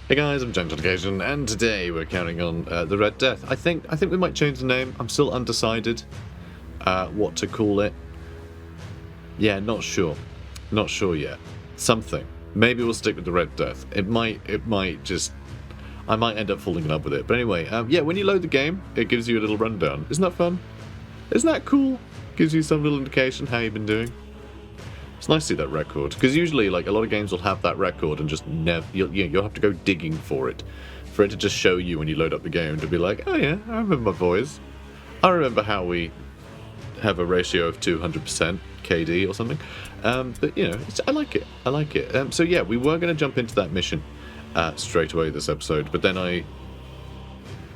Hey guys, I'm John Occasion, and today we're counting on the Red Death. I think we might change the name. I'm still undecided what to call it. Yeah, not sure yet. Something. Maybe we'll stick with the Red Death. It might just. I might end up falling in love with it. But anyway, yeah, when you load the game, it gives you a little rundown. Isn't that fun? Isn't that cool? Gives you some little indication how you've been doing. It's nice to see that record, because usually, like, a lot of games will have that record and just never. You'll have to go digging for it to just show you when you load up the game to be like, oh yeah, I remember my boys. I remember how we have a ratio of 200% KD or something. But you know, I like it. I like it. So yeah, we were going to jump into that mission straight away this episode, but then I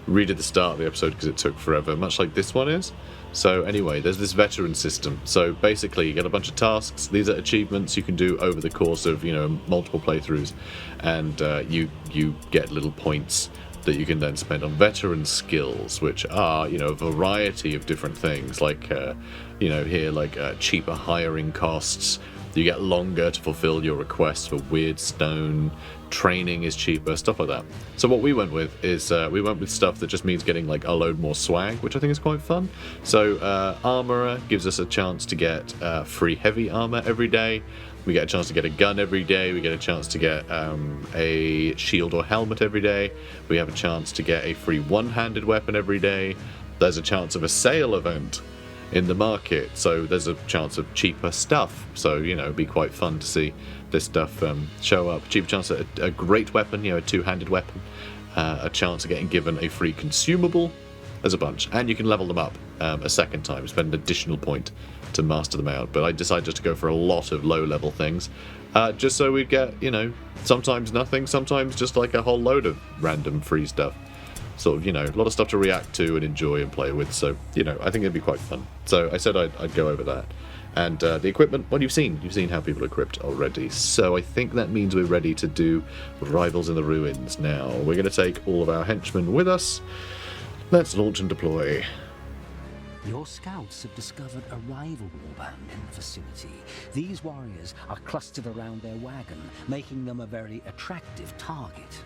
redid the start of the episode because it took forever, much like this one is. So anyway, there's this veteran system. So basically, you get a bunch of tasks. These are achievements you can do over the course of, you know, multiple playthroughs, and you get little points that you can then spend on veteran skills, which are, you know, a variety of different things. Like, you know, here, like cheaper hiring costs. You get longer to fulfill your requests for weird stone. Training is cheaper, stuff like that. So what we went with is we went with stuff that just means getting like a load more swag, which I think is quite fun. So Armourer gives us a chance to get free heavy armor every day. We get a chance to get a gun every day. We get a chance to get a shield or helmet every day. We have a chance to get a free one-handed weapon every day. There's a chance of a sale event in the market, so there's a chance of cheaper stuff. So, you know, it'd be quite fun to see this stuff show up. Cheaper chance at a great weapon, you know, a two-handed weapon. A chance of getting given a free consumable. There's a bunch. And you can level them up a second time, spend an additional point to master them out. But I decided just to go for a lot of low-level things, just so we'd get, you know, sometimes nothing, sometimes just like a whole load of random free stuff. Sort of, you know, a lot of stuff to react to and enjoy and play with. So, you know, I think it'd be quite fun. So I said I'd go over that. And the equipment, well, you've seen how people equipped already. So I think that means we're ready to do Rivals in the Ruins now. We're going to take all of our henchmen with us. Let's launch and deploy. Your scouts have discovered a rival warband in the vicinity. These warriors are clustered around their wagon, making them a very attractive target.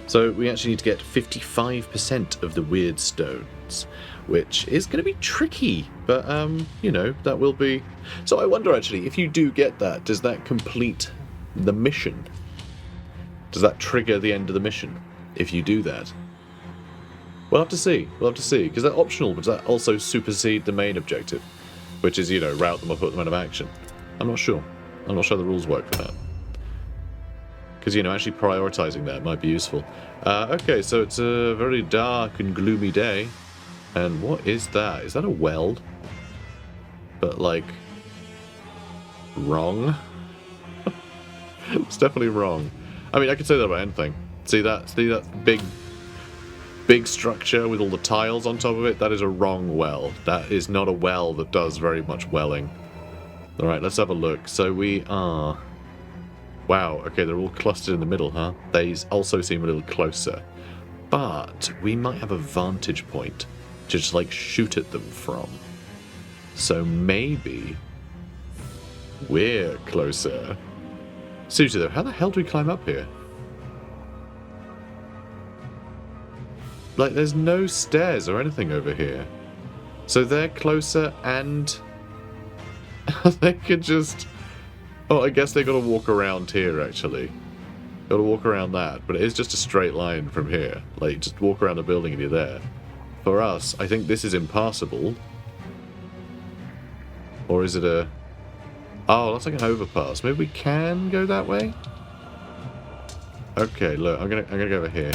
So we actually need to get 55% of the weird stones, which is going to be tricky, but, you know, that will be... So I wonder, actually, if you do get that, does that complete the mission? Does that trigger the end of the mission, if you do that? We'll have to see, because they're optional, but does that also supersede the main objective, which is, you know, route them or put them out of action? I'm not sure the rules work for that. Because, you know, actually prioritising that might be useful. Okay, so it's a very dark and gloomy day. And what is that? Is that a weld? But, like, wrong? It's definitely wrong. I mean, I could say that about anything. See that big structure with all the tiles on top of it? That is a wrong well. That is not a well that does very much welling. Alright, let's have a look. So we are... Wow, okay, they're all clustered in the middle, huh? They also seem a little closer. But we might have a vantage point to just, like, shoot at them from. So maybe we're closer. Seriously, though, how the hell do we climb up here? Like, there's no stairs or anything over here. So they're closer and they could just... Oh, I guess they got to walk around here, actually. Got to walk around that, but it is just a straight line from here. Like, just walk around the building and you're there. For us, I think this is impassable. Or is it a... Oh, that's like an overpass. Maybe we can go that way? Okay, look, I'm gonna go over here.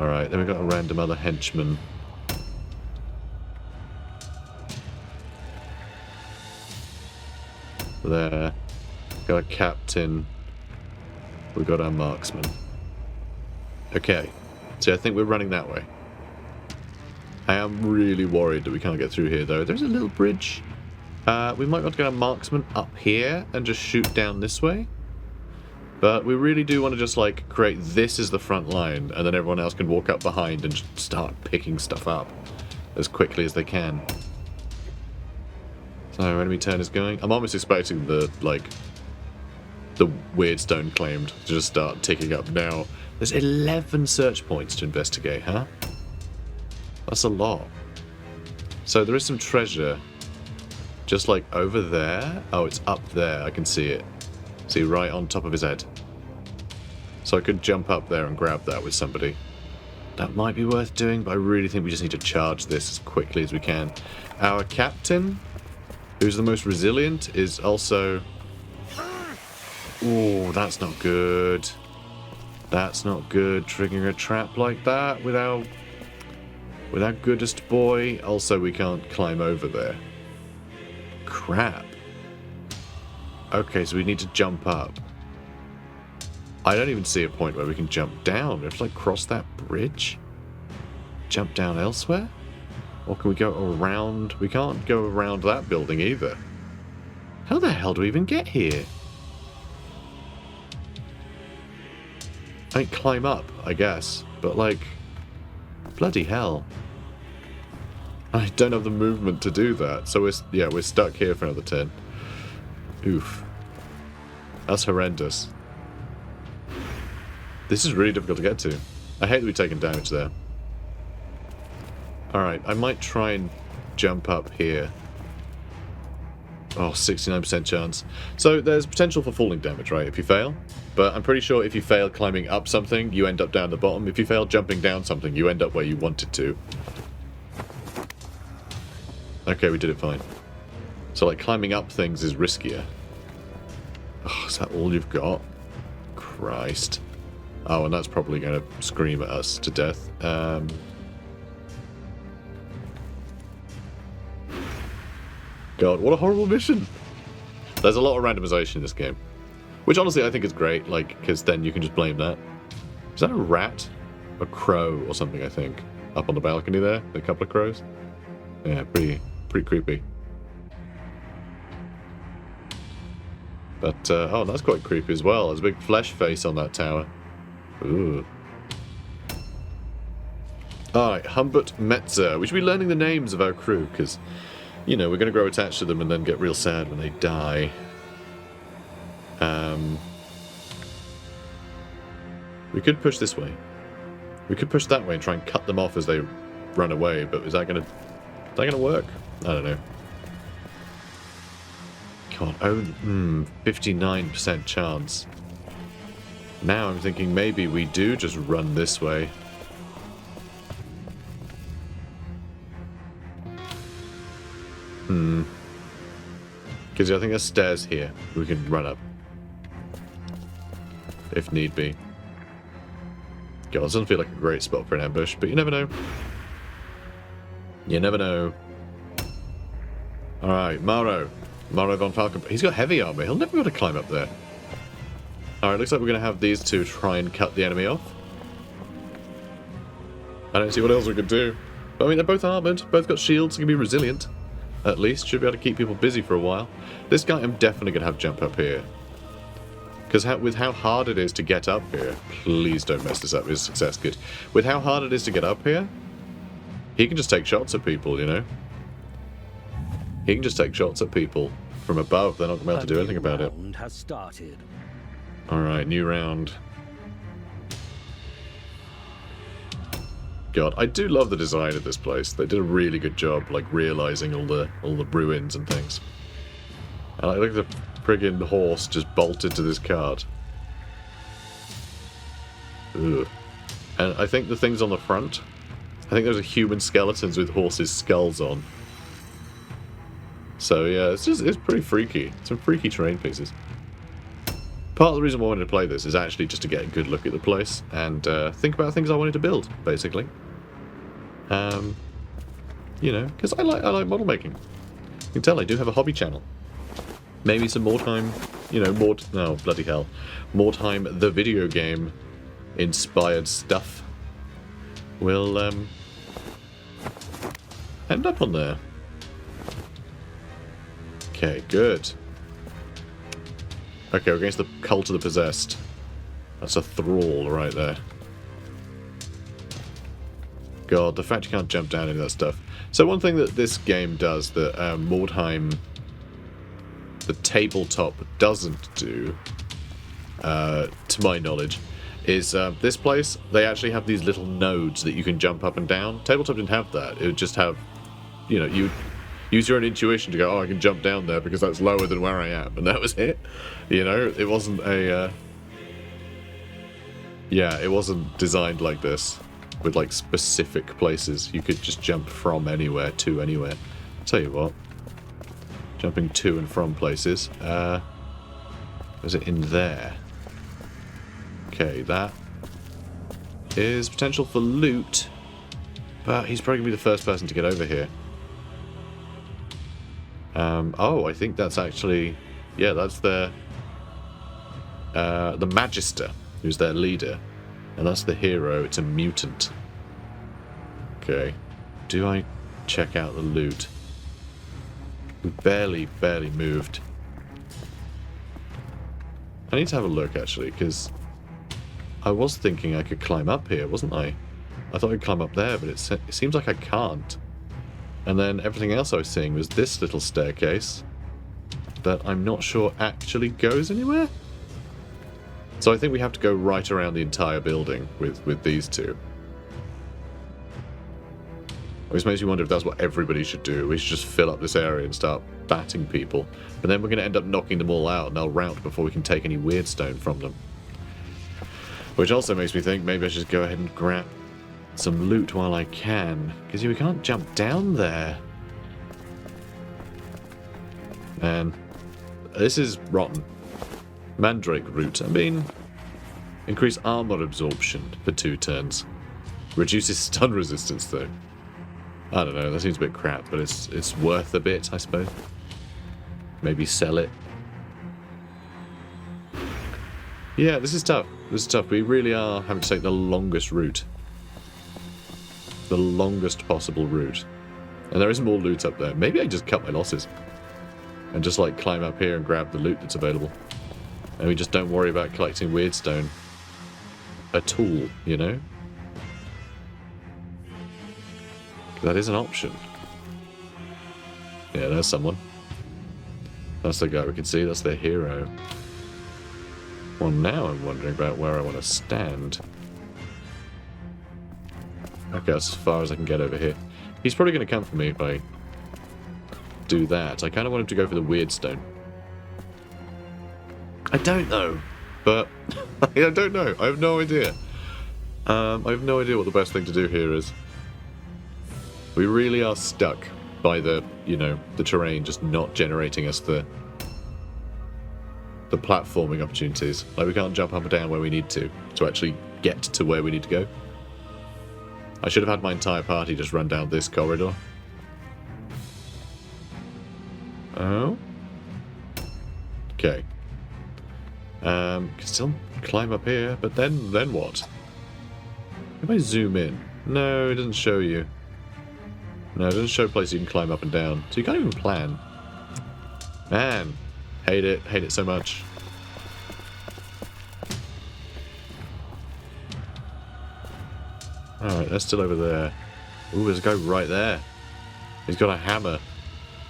Alright, then we've got a random other henchman. There. Got a captain. We've got our marksman. Okay. So I think we're running that way. I am really worried that we can't get through here, though. There's a little bridge. We might want to get a marksman up here and just shoot down this way. But we really do want to just, like, create this as the front line, and then everyone else can walk up behind and just start picking stuff up as quickly as they can. So, enemy turn is going. I'm almost expecting the, like, the weird stone claimed to just start ticking up now. There's 11 search points to investigate, huh? That's a lot. So there is some treasure just like over there. Oh, it's up there. I can see it. See, right on top of his head. So I could jump up there and grab that with somebody. That might be worth doing, but I really think we just need to charge this as quickly as we can. Our captain, who's the most resilient, is also... Oh, that's not good. That's not good. Triggering a trap like that with our goodest boy. Also, we can't climb over there. Crap. Okay, so we need to jump up. I don't even see a point where we can jump down. We have to, like, cross that bridge? Jump down elsewhere? Or can we go around? We can't go around that building either. How the hell do we even get here? I mean, climb up, I guess. But, like, bloody hell. I don't have the movement to do that. So, we're stuck here for another turn. Oof. That's horrendous. This is really difficult to get to. I hate that we've taken damage there. Alright, I might try and jump up here. Oh, 69% chance. So there's potential for falling damage, right, if you fail. But I'm pretty sure if you fail climbing up something, you end up down the bottom. If you fail jumping down something, you end up where you wanted to. Okay, we did it fine. So, like, climbing up things is riskier. Oh, is that all you've got? Christ. Oh, and that's probably going to scream at us to death. God, what a horrible mission. There's a lot of randomization in this game. Which, honestly, I think is great, like, because then you can just blame that. Is that a rat? A crow or something, I think. Up on the balcony there? A couple of crows? Yeah, pretty creepy. But, oh, that's quite creepy as well. There's a big flesh face on that tower. Ooh. Alright, Humbert Metzer. We should be learning the names of our crew, because, you know, we're going to grow attached to them and then get real sad when they die. We could push this way. We could push that way and try and cut them off as they run away, but is that going to work? I don't know. God, 59% chance. Now I'm thinking maybe we do just run this way. Because I think there's stairs here we can run up. If need be. God, this doesn't feel like a great spot for an ambush, but you never know. You never know. Alright, Maro von Falkenberg. He's got heavy armor. He'll never be able to climb up there. Alright, looks like we're going to have these two try and cut the enemy off. I don't see what else we could do. But, I mean, they're both armored. Both got shields. Can be resilient. At least. Should be able to keep people busy for a while. This guy, I'm definitely going to have jump up here. Because with how hard it is to get up here... Please don't mess this up. Is success good? With how hard it is to get up here, he can just take shots at people, you know? He can just take shots at people from above. They're not going to be able to do anything about it. Has started. Alright, new round. God, I do love the design of this place. They did a really good job, like, realising all the ruins and things. And I look at the friggin' horse just bolted to this cart. Ugh. And I think the things on the front, I think those are human skeletons with horses' skulls on. So yeah, it's pretty freaky. Some freaky terrain pieces. Part of the reason why I wanted to play this is actually just to get a good look at the place and think about things I wanted to build, basically. You know, because I like model making. You can tell I do have a hobby channel. Maybe some Mordheim, you know, bloody hell. Mordheim, the video game, inspired stuff will end up on there. Okay, good. Okay, we're against the Cult of the Possessed. That's a thrall right there. God, the fact you can't jump down any of that stuff. So one thing that this game does that Mordheim, the tabletop, doesn't do, to my knowledge, is this place, they actually have these little nodes that you can jump up and down. Tabletop didn't have that. It would just have, you know, you use your own intuition to go, oh, I can jump down there because that's lower than where I am. And that was it. You know, it wasn't a... yeah, it wasn't designed like this, with like specific places. You could just jump from anywhere to anywhere. Tell you what, jumping to and from places. Was it in there? Okay, that is potential for loot, but he's probably gonna be the first person to get over here. Oh, I think that's actually, yeah, that's the Magister, who's their leader, and that's the hero. It's a mutant. Okay, do I check out the loot? We barely moved. I need to have a look, actually, because I was thinking I could climb up here, wasn't I? I thought I'd climb up there, but it seems like I can't. And then everything else I was seeing was this little staircase that I'm not sure actually goes anywhere. So I think we have to go right around the entire building with these two. Which makes me wonder if that's what everybody should do. We should just fill up this area and start batting people. But then we're going to end up knocking them all out and they'll rout before we can take any weird stone from them. Which also makes me think maybe I should go ahead and grab some loot while I can. Because we can't jump down there. Man, this is rotten. Mandrake root. I mean, increase armor absorption for 2 turns. Reduces stun resistance though. I don't know, that seems a bit crap, but it's worth a bit, I suppose. Maybe sell it. Yeah, this is tough. This is tough. We really are having to take the longest route. The longest possible route. And there is more loot up there. Maybe I just cut my losses. And just like climb up here and grab the loot that's available. And we just don't worry about collecting weird stone at all, you know? That is an option. Yeah, there's someone. That's the guy we can see. That's their hero. Well, now I'm wondering about where I want to stand. Okay, that's as far as I can get over here. He's probably going to come for me if I do that. I kind of want him to go for the weird stone. I don't know, but I don't know. I have no idea. I have no idea what the best thing to do here is. We really are stuck by the, you know, the terrain just not generating us the platforming opportunities. Like, we can't jump up and down where we need to actually get to where we need to go. I should have had my entire party just run down this corridor. Oh. Okay. Can still climb up here, but then what? If I zoom in, no, it doesn't show you. No, it doesn't show a place you can climb up and down, so you can't even plan. Man, hate it so much. Alright, they're still over there. Ooh, there's a guy right there. He's got a hammer.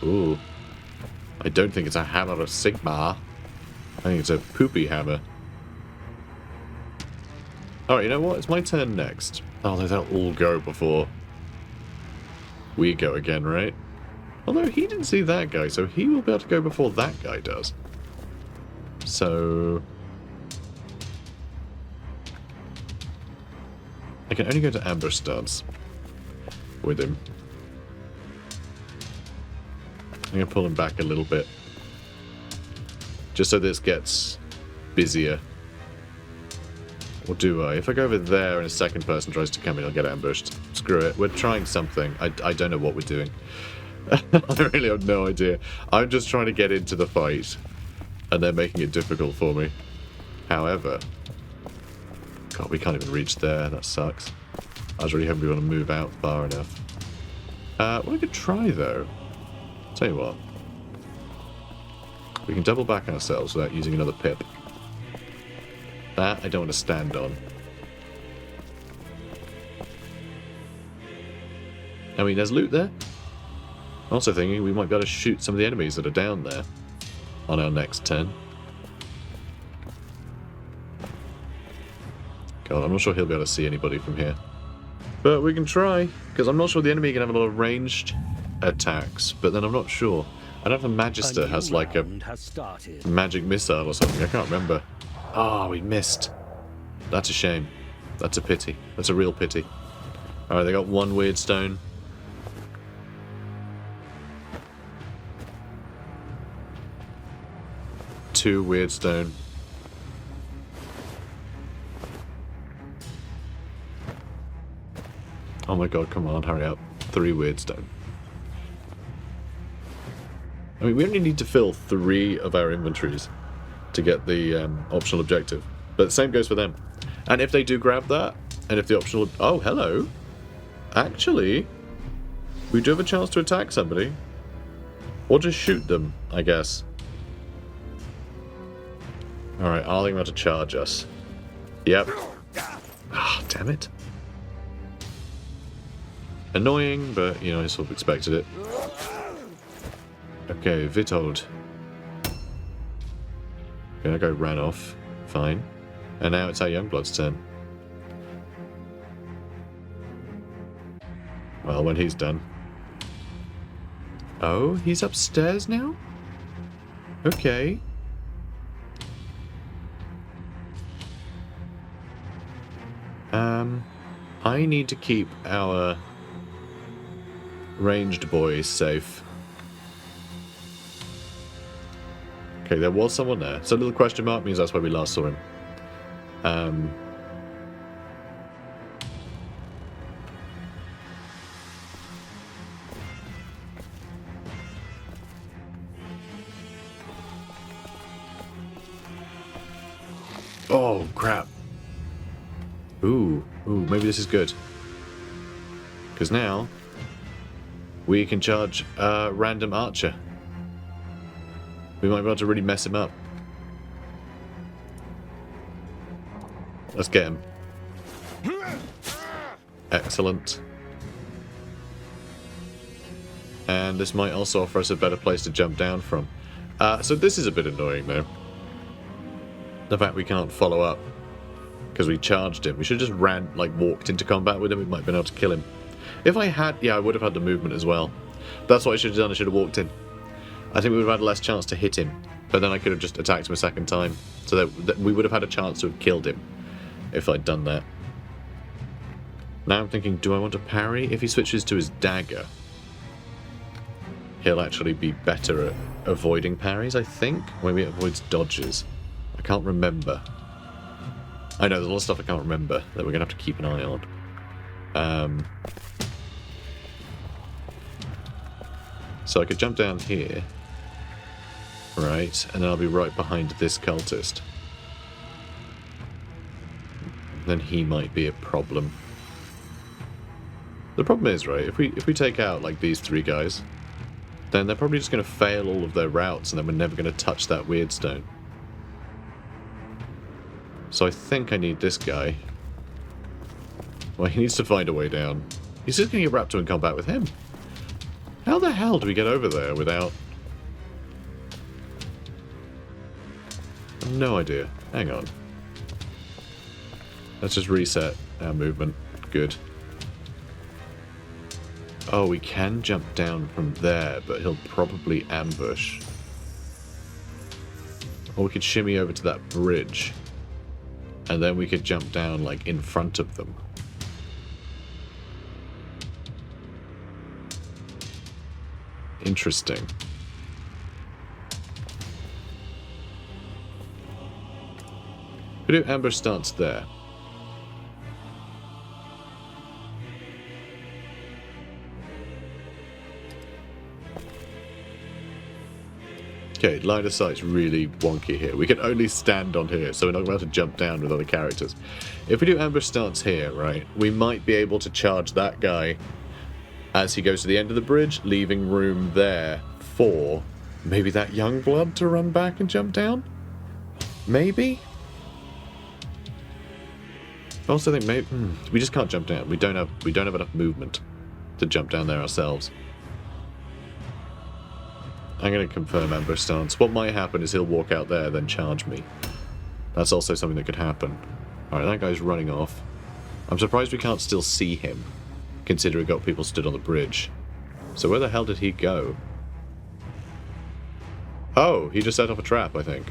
Ooh. I don't think it's a hammer of Sigmar. I think it's a poopy hammer. Alright, you know what? It's my turn next. Oh, they'll all go before we go again, right? Although he didn't see that guy, so he will be able to go before that guy does. So I can only go to ambush stance with him. I'm going to pull him back a little bit. Just so this gets busier. Or do I? If I go over there and a second person tries to come in, I'll get ambushed. Screw it. We're trying something. I don't know what we're doing. I really have no idea. I'm just trying to get into the fight. And they're making it difficult for me. However... God, we can't even reach there. That sucks. I was really hoping we want to move out far enough. What I could try, though... Tell you what. We can double back ourselves without using another pip. That I don't want to stand on. I mean, there's loot there. Also thinking we might be able to shoot some of the enemies that are down there on our next turn. God, I'm not sure he'll be able to see anybody from here. But we can try, because I'm not sure the enemy can have a lot of ranged attacks, but then I'm not sure. I don't know if the Magister has like a magic missile or something, I can't remember. Oh, we missed. That's a shame. That's a pity. That's a real pity. Alright, they got one weird stone. Two weird stone. Oh my god, come on, hurry up. 3 weird stone. I mean, we only need to fill 3 of our inventories to get the optional objective. But the same goes for them. And if they do grab that, and if the optional... Oh, hello. Actually, we do have a chance to attack somebody. Or just shoot them, I guess. Alright, are they about to charge us? Yep. Ah, damn it. Annoying, but, you know, I sort of expected it. Okay, Vitold. Okay, that guy ran off. Fine. And now it's our Youngblood's turn. Well, when he's done. Oh, he's upstairs now? Okay. I need to keep our ranged boys safe. Okay, there was someone there. So a little question mark means that's where we last saw him. Oh, crap. Ooh, maybe this is good. Because now we can charge a random archer. We might be able to really mess him up. Let's get him. Excellent. And this might also offer us a better place to jump down from. So this is a bit annoying though. The fact we can't follow up. Because we charged him. We should have just walked into combat with him. We might have been able to kill him. If I had, yeah, I would have had the movement as well. That's what I should have done. I should have walked in. I think we would have had less chance to hit him. But then I could have just attacked him a second time. So that we would have had a chance to have killed him. If I'd done that. Now I'm thinking, do I want to parry? If he switches to his dagger, he'll actually be better at avoiding parries, I think. Maybe it avoids dodges. I can't remember. I know, there's a lot of stuff I can't remember that we're going to have to keep an eye on. So I could jump down here. Right, and then I'll be right behind this cultist. Then he might be a problem. The problem is, right, if we take out, like, these 3 guys, then they're probably just going to fail all of their routes, and then we're never going to touch that weird stone. So I think I need this guy. Well, he needs to find a way down. He's just going to get wrapped up in combat with him. How the hell do we get over there without... No idea. Hang on. Let's just reset our movement. Good. Oh, we can jump down from there, but he'll probably ambush. Or we could shimmy over to that bridge. And then we could jump down, like, in front of them. Interesting. We do ambush stance there. Okay, line of sight's really wonky here. We can only stand on here, so we're not going to be able to jump down with other characters. If we do ambush stance here, right, we might be able to charge that guy as he goes to the end of the bridge, leaving room there for maybe that young blood to run back and jump down? Maybe? I also think maybe we just can't jump down. We don't have enough movement to jump down there ourselves. I'm going to confirm ambush stance. What might happen is he'll walk out there, then charge me. That's also something that could happen. Alright, that guy's running off. I'm surprised we can't still see him, considering we got people stood on the bridge. So where the hell did he go? Oh, he just set off a trap, I think.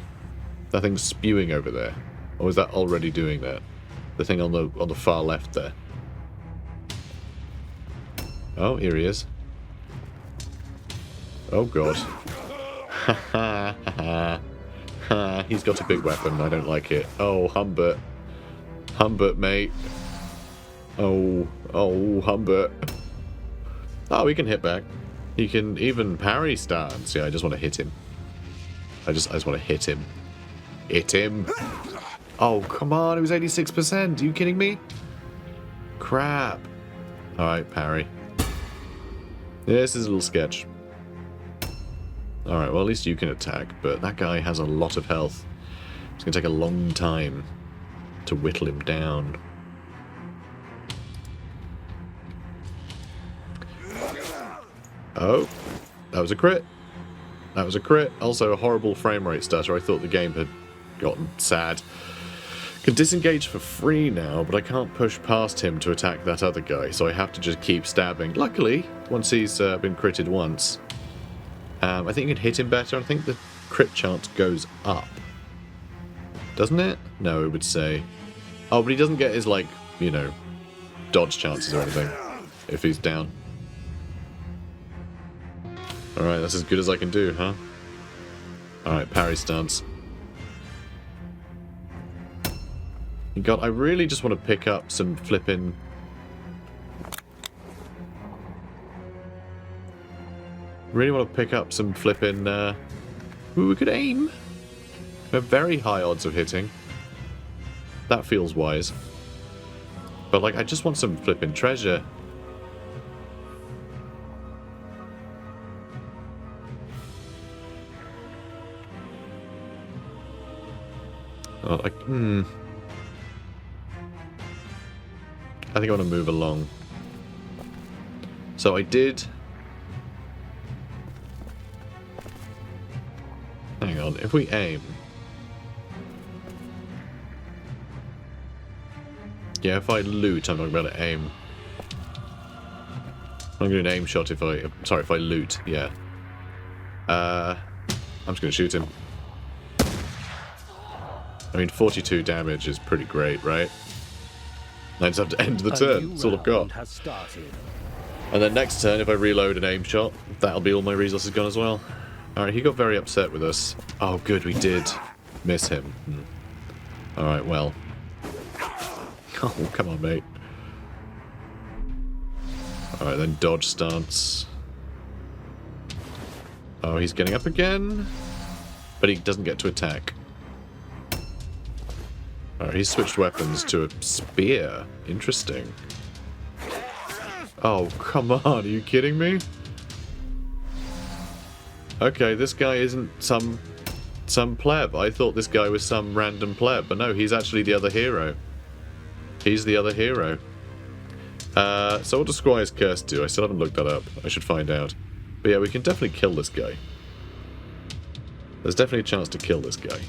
That thing's spewing over there. Or is that already doing that? The thing on the far left there. Oh, here he is. Oh god. Ha ha ha ha. He's got a big weapon, I don't like it. Oh, Humbert. Humbert, mate. Oh, Humbert. Oh, he can hit back. He can even parry stance. Yeah, I just want to hit him. I just want to hit him. Hit him. Oh, come on, it was 86%. Are you kidding me? Crap. Alright, parry. This is a little sketch. Alright, well, at least you can attack, but that guy has a lot of health. It's going to take a long time to whittle him down. Oh, that was a crit. That was a crit. Also a horrible frame rate stutter. I thought the game had gotten sad. Can disengage for free now, but I can't push past him to attack that other guy, so I have to just keep stabbing. Luckily, once he's been critted once, I think you can hit him better. I think the crit chance goes up. Doesn't it? No, it would say. Oh, but he doesn't get his, like, you know, dodge chances or anything if he's down. Alright, that's as good as I can do, huh? Alright, parry stance. God, I really just want to pick up some flipping... Really want to pick up some flipping... Ooh, we could aim. We have very high odds of hitting. That feels wise. But, like, I just want some flipping treasure. Oh, like, I think I want to move along. So I did... Hang on, if we aim... Yeah, if I loot, I'm not going to aim. I'm going to do an aim shot if I... Sorry, if I loot, yeah. I'm just going to shoot him. I mean, 42 damage is pretty great, right? I just have to end the turn. That's all I've got. And then next turn, if I reload an aim shot, that'll be all my resources gone as well. Alright, he got very upset with us. Oh, good, we did miss him. Alright, well. Oh, come on, mate. Alright, then dodge stance. Oh, he's getting up again. But he doesn't get to attack. Alright, he's switched weapons to a spear. Interesting. Oh, come on, are you kidding me? Okay, this guy isn't some pleb. I thought this guy was some random pleb, but no, he's actually the other hero. He's the other hero. So what does Squire's Curse do? I still haven't looked that up. I should find out. But yeah, we can definitely kill this guy. There's definitely a chance to kill this guy.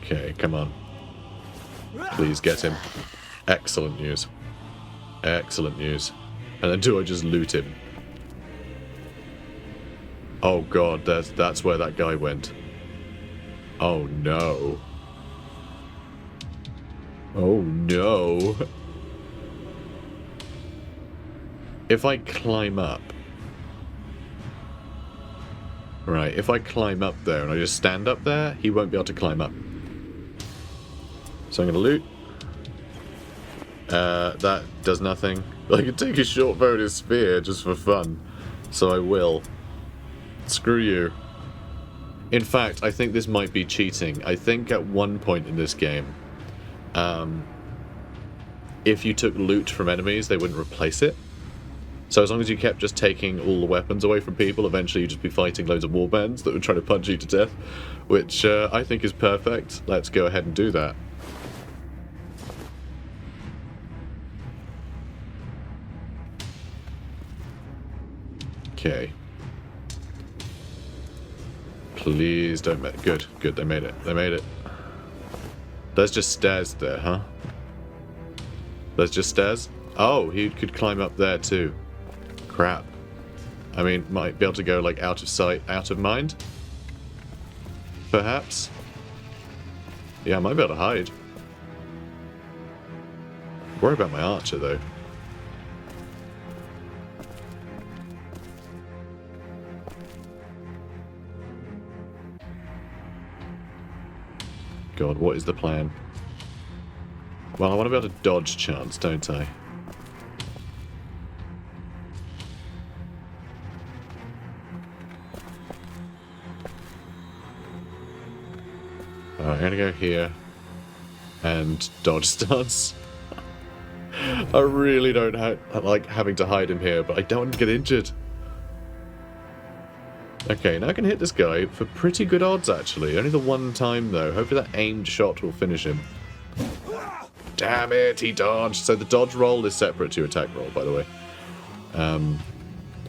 Okay, come on. Please get him. Excellent news. Excellent news. And then do I just loot him? Oh god, that's where that guy went. Oh no. Oh no. If I climb up... Right, if I climb up there and I just stand up there, he won't be able to climb up. So I'm going to loot. That does nothing. I can take a short bow and a spear just for fun. So I will. Screw you. In fact, I think this might be cheating. I think at one point in this game, if you took loot from enemies, they wouldn't replace it. So as long as you kept just taking all the weapons away from people, eventually you'd just be fighting loads of warbands that would try to punch you to death. Which I think is perfect. Let's go ahead and do that. Okay. Please don't make... Good, good, they made it. They made it. There's just stairs there, huh? There's just stairs? Oh, he could climb up there too. Crap. I mean, might be able to go, like, out of sight, out of mind? Perhaps? Yeah, I might be able to hide. Worry about my archer, though. God, what is the plan? Well, I want to be able to dodge chance, don't I? Alright, I'm gonna go here and dodge stance. I really don't like having to hide him here, but I don't want to get injured. Okay, now I can hit this guy for pretty good odds, actually. Only the one time, though. Hopefully that aimed shot will finish him. Damn it, he dodged. So the dodge roll is separate to your attack roll, by the way.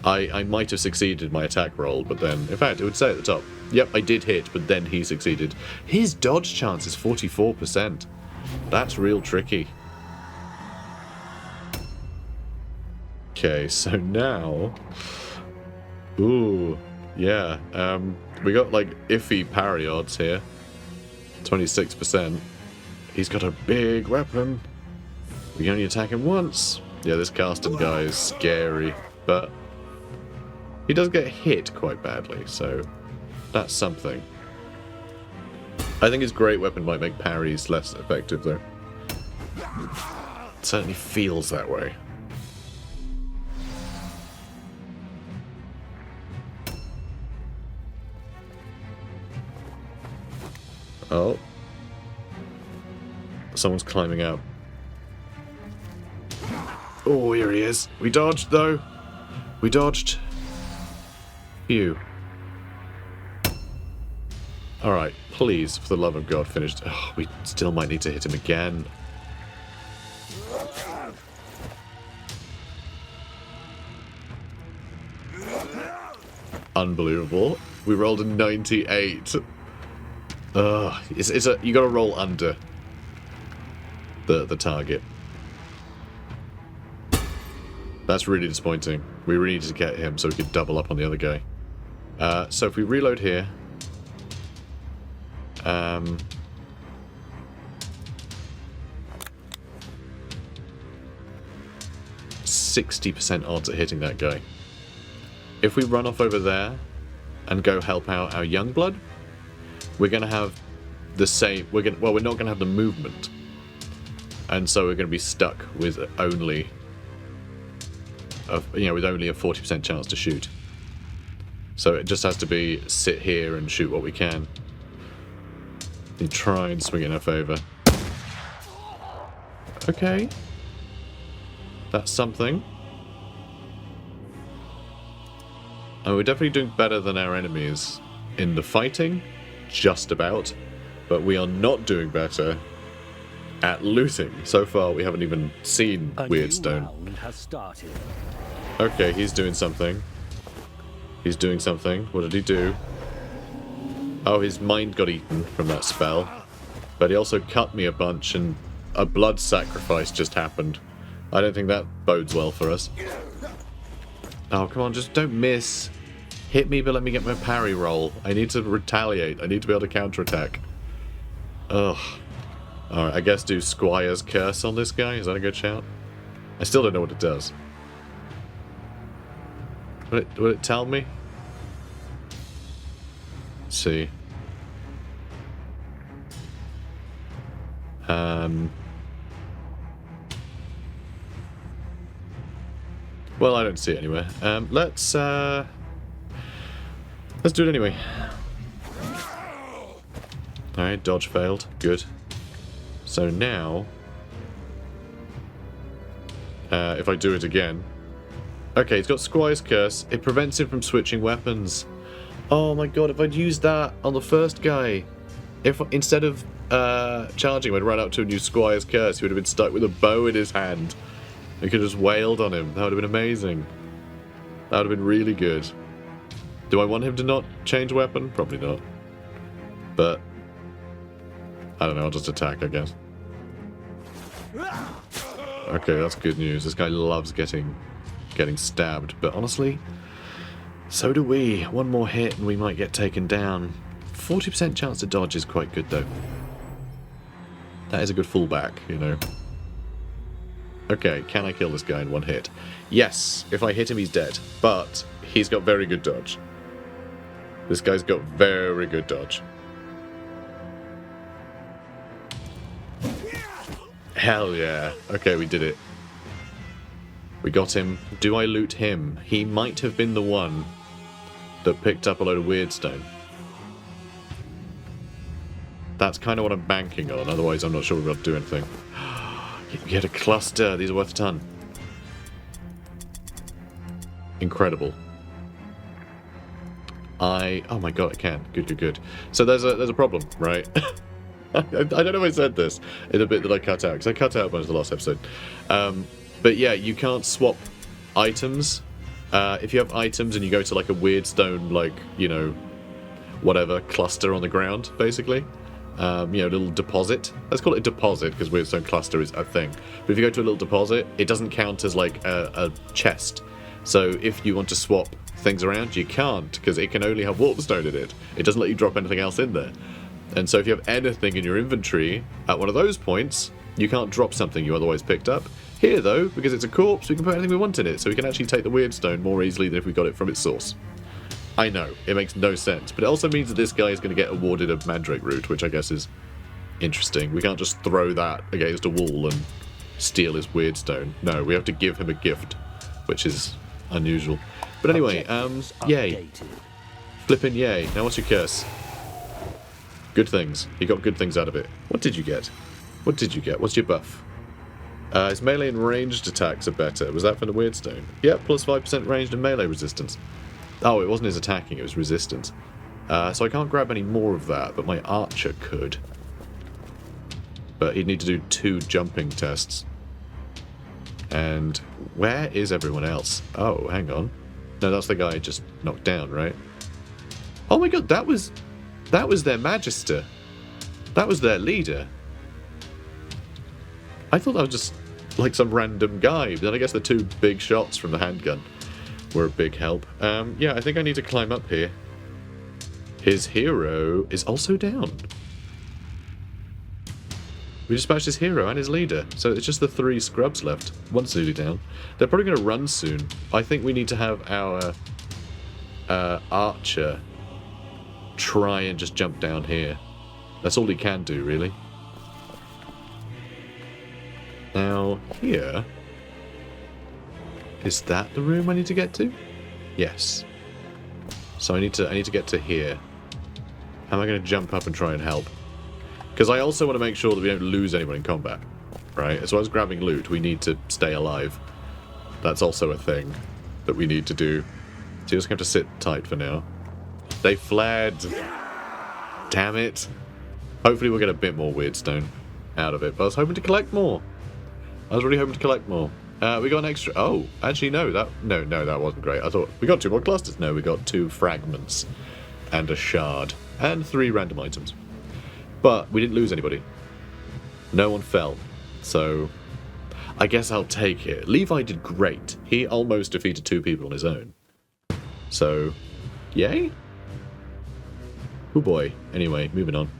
I might have succeeded my attack roll, but then... In fact, it would say at the top, yep, I did hit, but then he succeeded. His dodge chance is 44%. That's real tricky. Okay, so now... Ooh... Yeah, we got, like, iffy parry odds here. 26%. He's got a big weapon. We can only attack him once. Yeah, this casting guy is scary, but he does get hit quite badly, so that's something. I think his great weapon might make parries less effective, though. It certainly feels that way. Oh. Someone's climbing out. Oh, here he is. We dodged, though. We dodged. Phew. Alright, please, for the love of God, finish. Oh, we still might need to hit him again. Unbelievable. We rolled a 98. Ugh, you gotta roll under the target. That's really disappointing. We really needed to get him so we could double up on the other guy. So if we reload here, 60% odds at hitting that guy. If we run off over there and go help out our young blood, we're going to have the same... we're not going to have the movement. And so we're going to be stuck with only... with only a 40% chance to shoot. So it just has to be sit here and shoot what we can. And try and swing it in our favour. Okay. That's something. And we're definitely doing better than our enemies in the fighting. Just about, but we are not doing better at looting. So far, we haven't even seen Weirdstone. Okay, he's doing something. He's doing something. What did he do? Oh, his mind got eaten from that spell. But he also cut me a bunch, and a blood sacrifice just happened. I don't think that bodes well for us. Oh, come on, just don't miss. Hit me, but let me get my parry roll. I need to retaliate. I need to be able to counterattack. Ugh. Alright, I guess do Squire's Curse on this guy. Is that a good shout? I still don't know what it does. Will it tell me? Let's see. Well, I don't see it anywhere. Let's do it anyway. Alright, dodge failed. Good. So now... if I do it again... Okay, he's got Squire's Curse. It prevents him from switching weapons. Oh my god, if I'd used that on the first guy... If instead of charging him, I'd run up to him and use Squire's Curse, he would have been stuck with a bow in his hand. We could have just wailed on him. That would have been amazing. That would have been really good. Do I want him to not change weapon? Probably not. But I don't know, I'll just attack, I guess. Okay, that's good news. This guy loves getting stabbed, but honestly, so do we. One more hit and we might get taken down. 40% chance to dodge is quite good, though. That is a good fallback, you know. Okay, can I kill this guy in one hit? Yes, if I hit him, he's dead. But he's got very good dodge. This guy's got very good dodge. Hell yeah. Okay, we did it. We got him. Do I loot him? He might have been the one that picked up a load of weirdstone. That's kind of what I'm banking on, otherwise I'm not sure we're going to do anything. You get a cluster. These are worth a ton. Incredible. Oh my god, I can. Good. So there's a problem, right? I don't know if I said this in a bit that I cut out, because I cut out a bunch of the last episode. But yeah, you can't swap items. If you have items and you go to like a weirdstone, like, you know, whatever, cluster on the ground, basically. You know, a little deposit. Let's call it a deposit, because weirdstone cluster is a thing. But if you go to a little deposit, it doesn't count as like a chest. So if you want to swap things around, you can't, because it can only have warpstone in it. It doesn't let you drop anything else in there. And so if you have anything in your inventory at one of those points, you can't drop something you otherwise picked up. Here, though, because it's a corpse, we can put anything we want in it, so we can actually take the weirdstone more easily than if we got it from its source. I know, it makes no sense, but it also means that this guy is going to get awarded a Mandrake root, which I guess is interesting. We can't just throw that against a wall and steal his weirdstone. No, we have to give him a gift, which is unusual. But anyway, yay. Flippin' yay. Now what's your curse? Good things. You got good things out of it. What did you get? What did you get? What's your buff? His melee and ranged attacks are better. Was that from the weirdstone? Yep, plus 5% ranged and melee resistance. Oh, it wasn't his attacking, it was resistance. So I can't grab any more of that, but my archer could. But he'd need to do 2 jumping tests. And where is everyone else? Oh, hang on. No, that's the guy I just knocked down, right? Oh my god, that was their magister. That was their leader. I thought that was just like some random guy, but then I guess the 2 big shots from the handgun were a big help. Yeah, I think I need to climb up here. His hero is also down. We dispatched his hero and his leader, so it's just the 3 scrubs left. One's nearly down. They're probably going to run soon. I think we need to have our archer try and just jump down here. That's all he can do, really. Now, here... Is that the room I need to get to? Yes. So I need to get to here. How am I going to jump up and try and help? Because I also want to make sure that we don't lose anyone in combat. Right? As well as grabbing loot, we need to stay alive. That's also a thing that we need to do. So you're just going to have to sit tight for now. They fled. Damn it. Hopefully we'll get a bit more weirdstone out of it. But I was hoping to collect more. I was really hoping to collect more. We got an extra... Oh, actually, no, that wasn't great. I thought we got 2 more clusters. No, we got 2 fragments and a shard and 3 random items. But we didn't lose anybody. No one fell. So I guess I'll take it. Levi did great. He almost defeated 2 people on his own. So, yay? Oh boy. Anyway, moving on.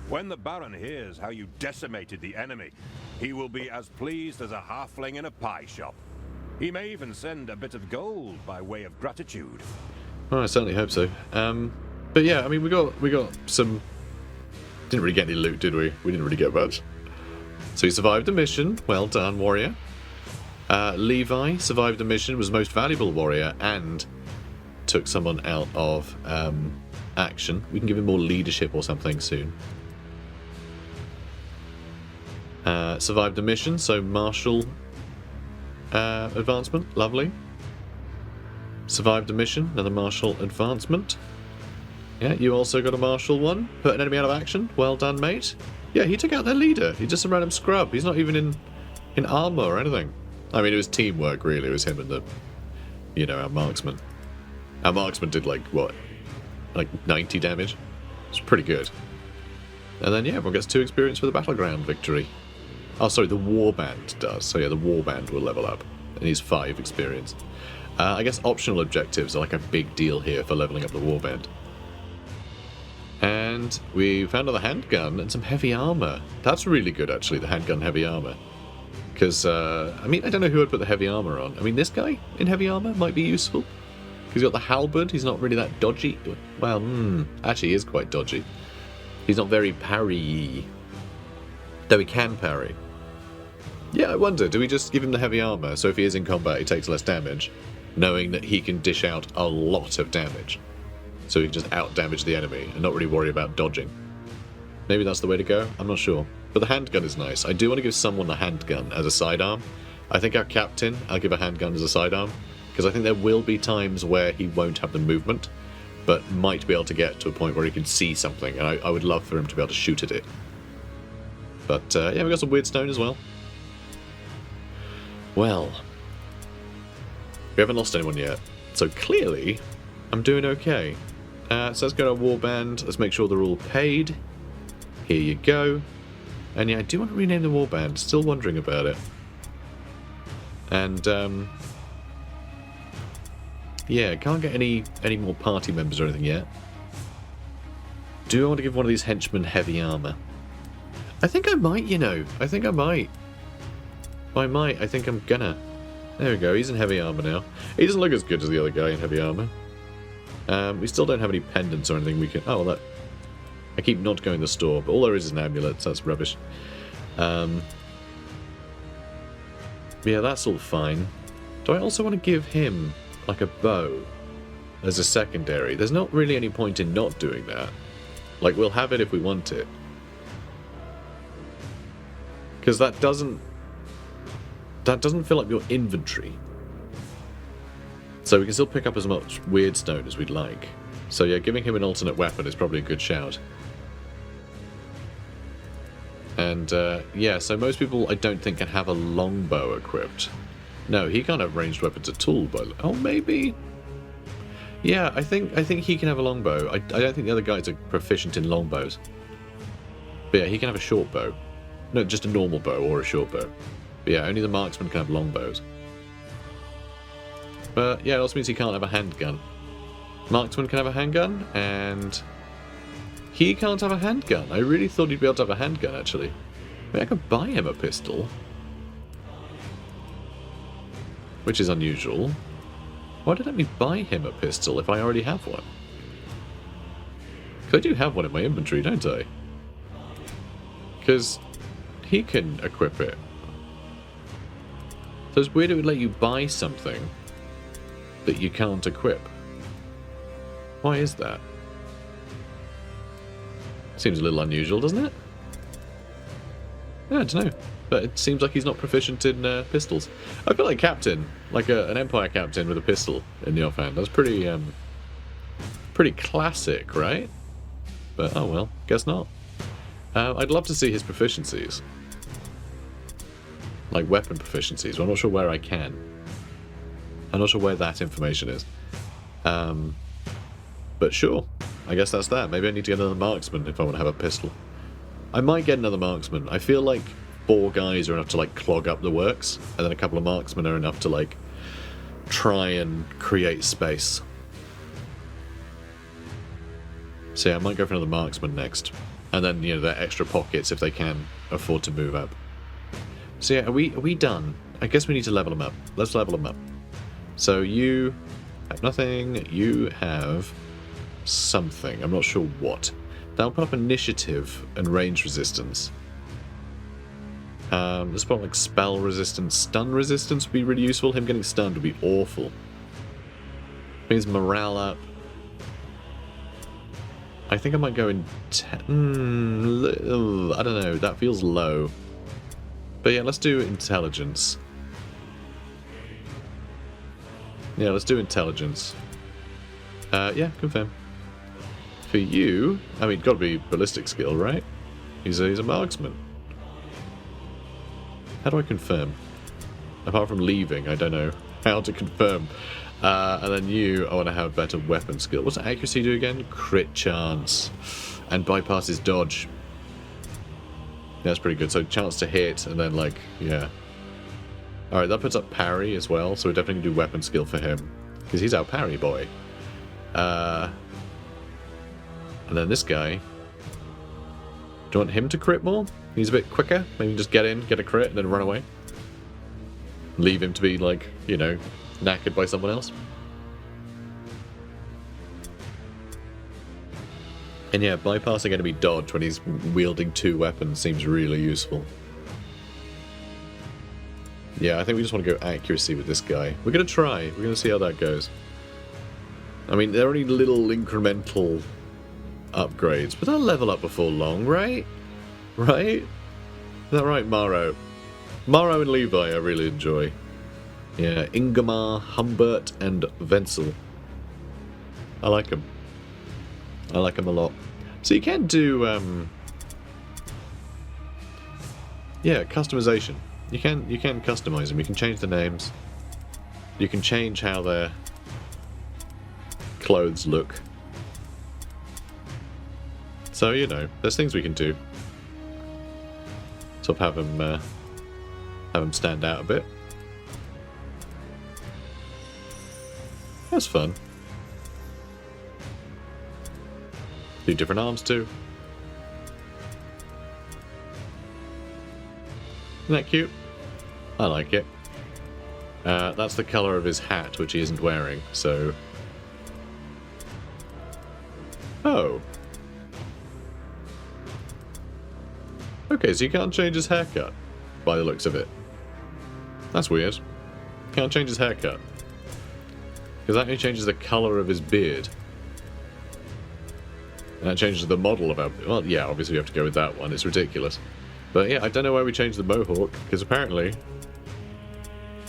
When the Baron hears how you decimated the enemy, he will be as pleased as a halfling in a pie shop. He may even send a bit of gold by way of gratitude. Oh, I certainly hope so. But yeah, I mean, we got some... Didn't really get any loot, did we? We didn't really get much. So he survived the mission. Well done, warrior. Levi survived the mission, was most valuable warrior, and took someone out of action. We can give him more leadership or something soon. Survived the mission, so martial advancement, lovely. Survived the mission, another martial advancement. Yeah, you also got a martial one. Put an enemy out of action, well done, mate. Yeah, he took out their leader. He's just a random scrub. He's not even in armor or anything. I mean, it was teamwork, really. It was him and the, you know, our marksman. Our marksman did like, what? Like 90 damage? It's pretty good. And then, yeah, everyone gets 2 experience for the battleground victory. Oh, sorry, the warband does. So yeah, the warband will level up. And he's 5 experience. I guess optional objectives are like a big deal here for leveling up the warband. And we found another handgun and some heavy armor. That's really good, actually, the handgun heavy armor. Because, I mean, I don't know who would put the heavy armor on. I mean, this guy in heavy armor might be useful. He's got the halberd. He's not really that dodgy. Well, actually, he is quite dodgy. He's not very parry. Though he can parry. Yeah, I wonder, do we just give him the heavy armor, so if he is in combat, he takes less damage, knowing that he can dish out a lot of damage? So he can just out-damage the enemy and not really worry about dodging. Maybe that's the way to go? I'm not sure. But the handgun is nice. I do want to give someone a handgun as a sidearm. I think our captain, I'll give a handgun as a sidearm, because I think there will be times where he won't have the movement, but might be able to get to a point where he can see something, and I would love for him to be able to shoot at it. But, yeah, we got some weird stone as well. Well, we haven't lost anyone yet, so clearly I'm doing okay. So let's go to our warband, let's make sure they're all paid. Here you go. And yeah, I do want to rename the warband, still wondering about it. And, yeah, can't get any more party members or anything yet. Do I want to give one of these henchmen heavy armor? I think I might, you know. I think I might. I might. I think I'm gonna. There we go. He's in heavy armor now. He doesn't look as good as the other guy in heavy armor. We still don't have any pendants or anything we can... Oh, well, that... I keep not going to the store, but all there is an amulet, so that's rubbish. Yeah, that's all fine. Do I also want to give him, like, a bow as a secondary? There's not really any point in not doing that. Like, we'll have it if we want it. Because that doesn't fill up your inventory. So we can still pick up as much weird stone as we'd like. So yeah, giving him an alternate weapon is probably a good shout. And yeah, so most people I don't think can have a longbow equipped. No, he can't have ranged weapons at all, but... Oh, maybe? Yeah, I think he can have a longbow. I don't think the other guys are proficient in longbows. But yeah, he can have a short bow. No, just a normal bow or a short bow. But yeah, only the marksman can have longbows. But yeah, it also means he can't have a handgun. Marksman can have a handgun, and he can't have a handgun. I really thought he'd be able to have a handgun, actually. I mean, I could buy him a pistol. Which is unusual. Why did it let me buy him a pistol if I already have one? Because I do have one in my inventory, don't I? Because he can equip it. So it's weird it would let you buy something that you can't equip. Why is that? Seems a little unusual, doesn't it? Yeah, I don't know. But it seems like he's not proficient in pistols. I feel like captain, like an Empire captain with a pistol in the offhand. That's pretty classic, right? But oh well, guess not. I'd love to see his proficiencies. Like weapon proficiencies, but I'm not sure where I can. I'm not sure where that information is. But sure, I guess that's that. Maybe I need to get another marksman if I want to have a pistol. I might get another marksman. I feel like 4 guys are enough to like clog up the works, and then a couple of marksmen are enough to like try and create space. So yeah, I might go for another marksman next. And then, you know, their extra pockets if they can afford to move up. So yeah, are we done? I guess we need to level them up. Let's level them up. So you have nothing. You have something. I'm not sure what. That'll put up initiative and range resistance. Let's put like spell resistance. Stun resistance would be really useful. Him getting stunned would be awful. Means morale up. I think I might go in... I don't know. That feels low. But yeah, let's do intelligence. Yeah, let's do intelligence. Yeah, confirm. For you, I mean, got to be ballistic skill, right? He's a marksman. How do I confirm? Apart from leaving, I don't know how to confirm. And then you, I want to have a better weapon skill. What's accuracy do again? Crit chance. And bypasses dodge. That's pretty good. So chance to hit, and then like, yeah. Alright, that puts up parry as well, so we're definitely going to do weapon skill for him. Because he's our parry boy. And then this guy. Do you want him to crit more? He's a bit quicker. Maybe just get in, get a crit, and then run away. Leave him to be like, you know, knackered by someone else. And yeah, bypassing enemy dodge when he's wielding 2 weapons seems really useful. Yeah, I think we just want to go accuracy with this guy. We're going to try. We're going to see how that goes. I mean, they're only little incremental upgrades, but they'll level up before long, right? Right? Is that right, Maro? Maro and Levi I really enjoy. Yeah, Ingemar, Humbert, and Wenzel. I like them. I like them a lot. So you can do, yeah, customization. You can customize them. You can change the names. You can change how their clothes look. So, you know, there's things we can do. Sort of have them stand out a bit. That's fun. Do different arms too. Isn't that cute? I like it. That's the colour of his hat, which he isn't wearing, so... Oh. Okay, so you can't change his haircut, by the looks of it. That's weird. Can't change his haircut. Because that only changes the colour of his beard. And that changes the model of our... Well, yeah, obviously we have to go with that one. It's ridiculous. But yeah, I don't know why we changed the mohawk, because apparently...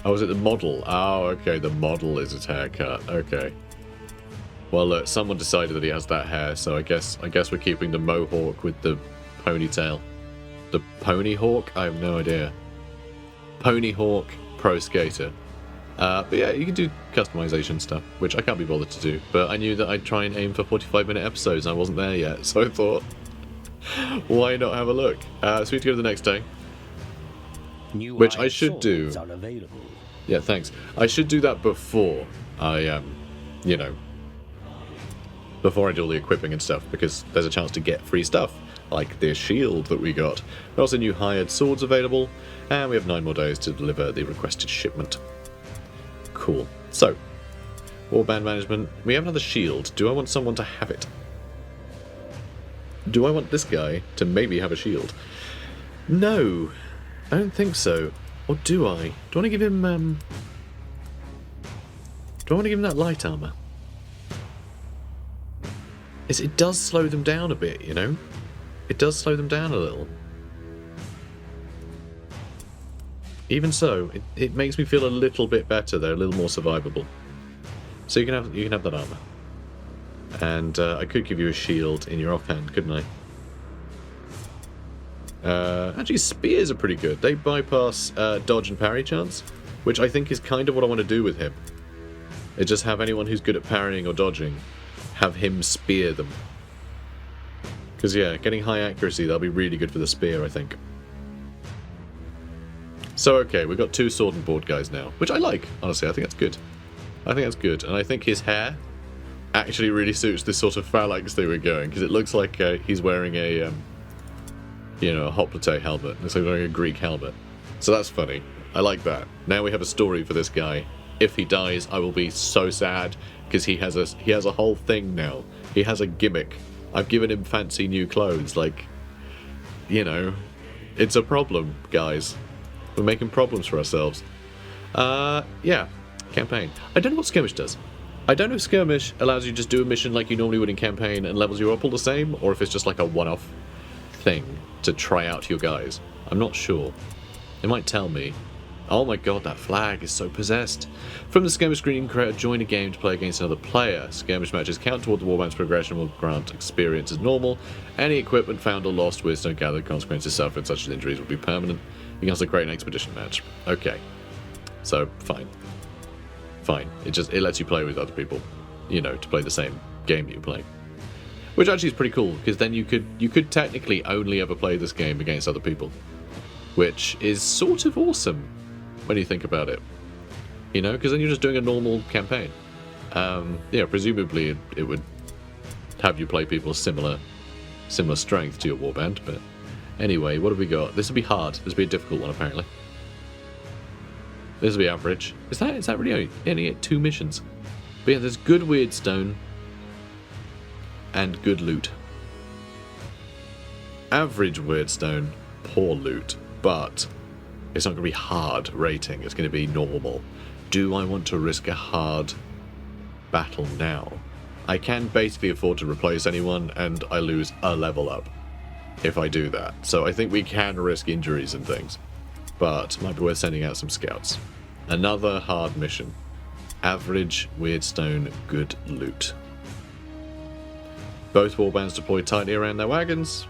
Oh, was it the model? Oh, okay, the model is his haircut. Okay. Well, look, someone decided that he has that hair, so I guess we're keeping the mohawk with the ponytail. The pony hawk? I have no idea. Pony hawk pro skater. But yeah, you can do customization stuff, which I can't be bothered to do. But I knew that I'd try and aim for 45-minute episodes, and I wasn't there yet, so I thought, why not have a look? So we have to go to the next day. Which I should do. Yeah, thanks. I should do that before I, you know, before I do all the equipping and stuff, because there's a chance to get free stuff, like this shield that we got. We also new hired swords available, and we have 9 more days to deliver the requested shipment. Cool. So, warband management. We have another shield. Do I want someone to have it? Do I want this guy to maybe have a shield? No, I don't think so. Or do I? Do I want to give him, do I want to give him that light armor? It does slow them down a bit, you know? It does slow them down a little. Even so, it makes me feel a little bit better. They're a little more survivable. So you can have that armor. And I could give you a shield in your offhand, couldn't I? Actually, spears are pretty good. They bypass dodge and parry chance, which I think is kind of what I want to do with him. Is just have anyone who's good at parrying or dodging, have him spear them. Because yeah, getting high accuracy, that'll be really good for the spear, I think. So okay, we've got 2 sword and board guys now, which I like, honestly. I think that's good. I think that's good, and I think his hair actually really suits this sort of phalanx thing we're going, because it looks like he's wearing a, you know, a hoplite helmet. Looks like he's wearing a Greek helmet. So that's funny. I like that. Now we have a story for this guy. If he dies, I will be so sad, because he has a whole thing now. He has a gimmick. I've given him fancy new clothes, like, you know, it's a problem, guys. We're making problems for ourselves. Yeah, campaign. I don't know what skirmish does. I don't know if skirmish allows you to just do a mission like you normally would in campaign and levels you up all the same, or if it's just like a one-off thing to try out your guys. I'm not sure. It might tell me. Oh my god, that flag is so possessed. From the skirmish screen, you can create a join a game to play against another player. Skirmish matches count toward the warband's progression, will grant experience as normal. Any equipment found or lost, wisdom gathered, consequences suffered, such as injuries, will be permanent. You can also create an expedition match. Okay. So, fine. fine. It lets you play with other people, you know, to play the same game that you're playing. Which actually is pretty cool, because then you could technically only ever play this game against other people. Which is sort of awesome when you think about it. You know, because then you're just doing a normal campaign. Yeah, presumably it would have you play people similar strength to your warband, but anyway, what have we got? This will be hard. This will be a difficult one, apparently. This will be average. Is that really only 2 missions? But yeah, there's good Weirdstone and good loot. Average Weirdstone, poor loot, but it's not going to be hard rating. It's going to be normal. Do I want to risk a hard battle now? I can basically afford to replace anyone, and I lose a level up if I do that. So I think we can risk injuries and things, but might be worth sending out some scouts. Another hard mission. Average Weirdstone, good loot. Both warbands deploy tightly around their wagons.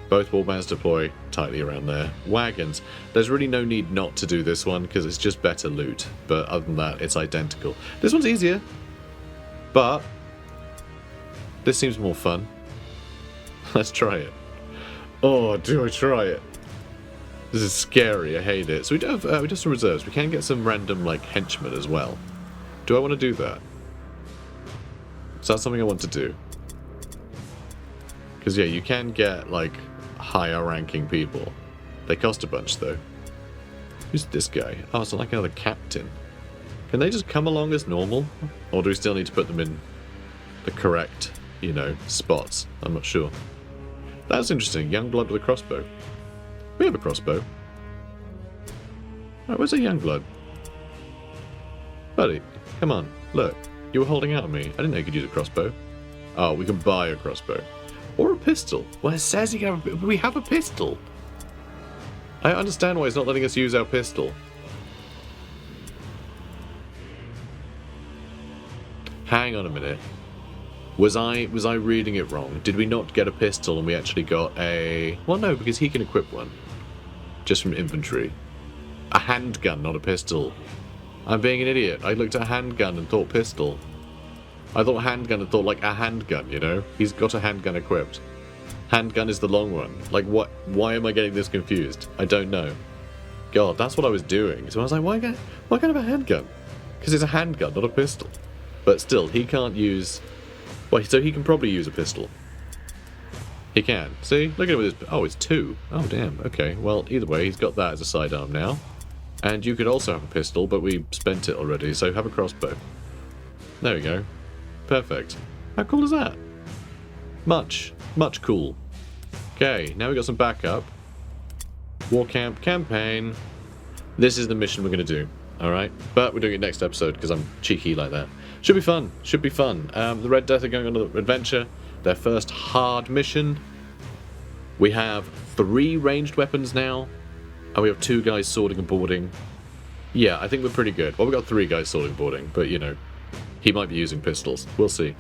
Both warbands deploy tightly around their wagons. There's really no need not to do this one, because it's just better loot. But other than that, it's identical. This one's easier, but this seems more fun. Let's try it. Oh, do I try it? This is scary. I hate it. So we do have some reserves. We can get some random like henchmen as well. Do I want to do that? Is that something I want to do? Because yeah, you can get like higher ranking people. They cost a bunch though. Who's this guy? Oh, it's like another captain. Can they just come along as normal? Or do we still need to put them in the correct, you know, spots? I'm not sure. That's interesting. Young blood with a crossbow. We have a crossbow. Oh, where's a young blood? Buddy, come on. Look, you were holding out on me. I didn't know you could use a crossbow. Oh, we can buy a crossbow. Or a pistol. Well, it says you can have we have a pistol. I understand why it's not letting us use our pistol. Hang on a minute. Was I reading it wrong? Did we not get a pistol and we actually got a... Well, no, because he can equip one. Just from inventory. A handgun, not a pistol. I'm being an idiot. I looked at a handgun and thought pistol. I thought handgun and thought like a handgun, you know? He's got a handgun equipped. Handgun is the long one. Like, what? Why am I getting this confused? I don't know. God, that's what I was doing. So I was like, why kind of a handgun? Because it's a handgun, not a pistol. But still, he can't use... Well, so he can probably use a pistol. He can. See? Look at it with his... Oh, it's 2. Oh, damn. Okay. Well, either way, he's got that as a sidearm now. And you could also have a pistol, but we spent it already, so have a crossbow. There we go. Perfect. How cool is that? Much cool. Okay, now we got some backup. War camp campaign. This is the mission we're going to do. Alright? But we're doing it next episode because I'm cheeky like that. Should be fun. Should be fun. The Red Death are going on an adventure. Their first hard mission. We have 3 ranged weapons now. And we have 2 guys swording and boarding. Yeah, I think we're pretty good. Well, we've got 3 guys swording and boarding. But, you know, he might be using pistols. We'll see.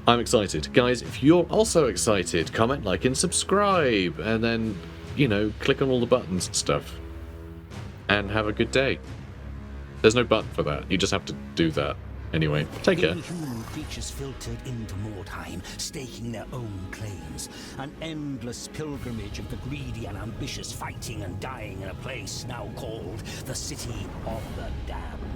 I'm excited. Guys, if you're also excited, comment, like, and subscribe. And then, you know, click on all the buttons and stuff. And have a good day. There's no button for that. You just have to do that. Anyway, take care. Human creatures filtered into Mordheim, staking their own claims. An endless pilgrimage of the greedy and ambitious fighting and dying in a place now called the City of the Damned.